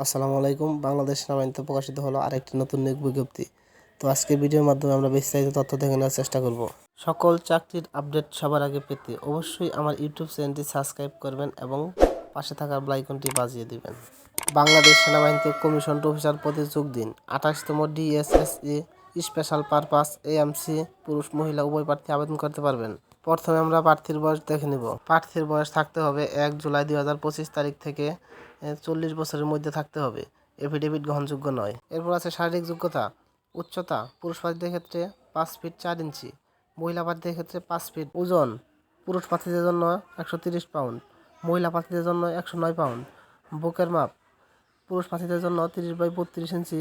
আসসালামু আলাইকুম। বাংলাদেশ সেনাবাহিনীতে প্রকাশিত হলো আরেকটি নতুন নিয়োগ বিজ্ঞপ্তি। তো আজকে ভিডিওর মাধ্যমে আমরা বিস্তারিত তথ্য দেখে নেওয়ার চেষ্টা করব। সকল চাকরির আপডেট সবার আগে পেতে অবশ্যই আমার ইউটিউব চ্যানেলটি সাবস্ক্রাইব করবেন এবং পাশে থাকা বেল আইকনটি বাজিয়ে দিবেন। বাংলাদেশ সেনাবাহিনীতে কমিশন অফিসার পদে যোগ দিন। 28তম ডিএসএসএ স্পেশাল পারপাস এএমসি পুরুষ মহিলা উভয় প্রার্থী আবেদন করতে পারবেন। প্রথমে আমরা প্রার্থীর বয়স দেখে নিব। প্রার্থীর বয়স থাকতে হবে 1 জুলাই 2025 তারিখ থেকে 40 বছরের মধ্যে থাকতে হবে। এফিডেভিট গ্রহণযোগ্য নয়। এরপর আছে শারীরিক যোগ্যতা। উচ্চতা পুরুষ প্রার্থীদের ক্ষেত্রে 5 ফিট 4 ইঞ্চি, মহিলা প্রার্থীদের ক্ষেত্রে 5 ফিট। ওজন পুরুষ প্রার্থীদের জন্য 130 পাউন্ড, মহিলা প্রার্থীদের জন্য 109 পাউন্ড। বুকের মাপ পুরুষ প্রার্থীদের জন্য 30/32 ইঞ্চি,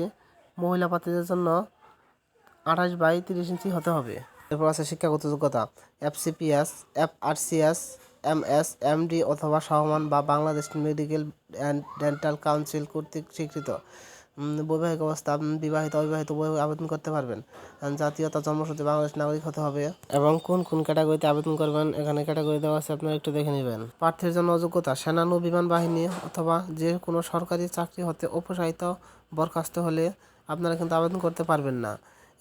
মহিলা প্রার্থীদের জন্য 28/30 ইঞ্চি হতে হবে। এরপর আছে শিক্ষাগত যোগ্যতা। এফসিপিএস, এফআরসিএস, এমএস, এমডি অথবা সমমান বা Bangladesh medical and dental council কর্তৃক স্বীকৃত। বৈবাহিক অবস্থা বিবাহিত অবিবাহিত উভয় আবেদন করতে পারবেন। জাতীয়তা জন্মসূত্রে বাংলাদেশ নাগরিক হতে হবে। এবং কোন কোন ক্যাটাগরিতে আবেদন করবেন এখানে ক্যাটাগরি দেওয়া আছে, আপনারা একটু দেখে নেবেন। প্রার্থীর জন্য যোগ্যতা সেনানৌ বিমান বাহিনী অথবা যে কোনো সরকারি চাকরি হতে অপসারিত বরখাস্ত হলে আপনারা কিন্তু আবেদন করতে পারবেন না।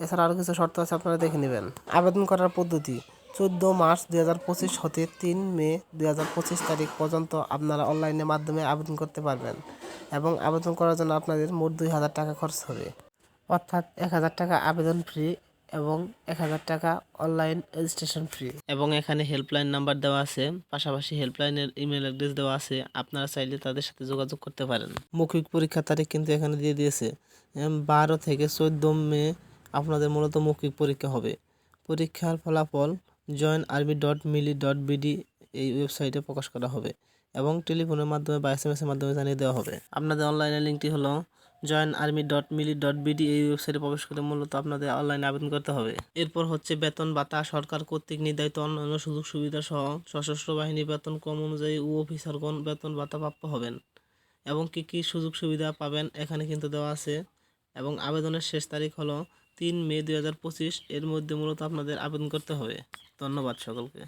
এছাড়া আরও কিছু শর্ত আছে, আপনারা দেখে নেবেন। আবেদন করার পদ্ধতি 14 মার্চ 2025 হতে 3 মে 2025 তারিখ পর্যন্ত আপনারা অনলাইনের মাধ্যমে আবেদন করতে পারবেন এবং আবেদন করার জন্য আপনাদের মোট 2000 টাকা খরচ হবে। অর্থাৎ 1000 টাকা আবেদন ফ্রি এবং 1000 টাকা অনলাইন রেজিস্ট্রেশন ফ্রি। এবং এখানে হেল্পলাইন নাম্বার দেওয়া আছে, পাশাপাশি হেল্পলাইনের ইমেল অ্যাড্রেস দেওয়া আছে, আপনারা চাইলে তাদের সাথে যোগাযোগ করতে পারেন। মৌখিক পরীক্ষার তারিখ কিন্তু এখানে দিয়ে দিয়েছে 12 থেকে 14 মে আপনাদের মূলত মৌখিক পরীক্ষা হবে। পরীক্ষার ফলাফল joinarmy.mili.bd এই ওয়েবসাইটে প্রকাশ করা হবে এবং টেলিফোনের মাধ্যমে বা SMS এর মাধ্যমে জানিয়ে দেওয়া হবে। আপনাদের অনলাইনের লিঙ্কটি হলো joinarmy.mili.bd এই ওয়েবসাইটে প্রবেশ করে মূলত আপনাদের অনলাইনে আবেদন করতে হবে। এরপর হচ্ছে বেতন ভাতা, সরকার কর্তৃক নির্ধারিত অন্যান্য সুযোগ সুবিধা সহ সশস্ত্র বাহিনী বেতন কম অনুযায়ী অফিসারগণ বেতন ভাতা প্রাপ্য হবেন এবং কি কি সুযোগ সুবিধা পাবেন এখানে কিন্তু দেওয়া আছে। এবং আবেদনের শেষ তারিখ হলো 3 মে 2025। এর মধ্যে মূলত আপনাদের আবেদন করতে হবে। ধন্যবাদ সকলকে।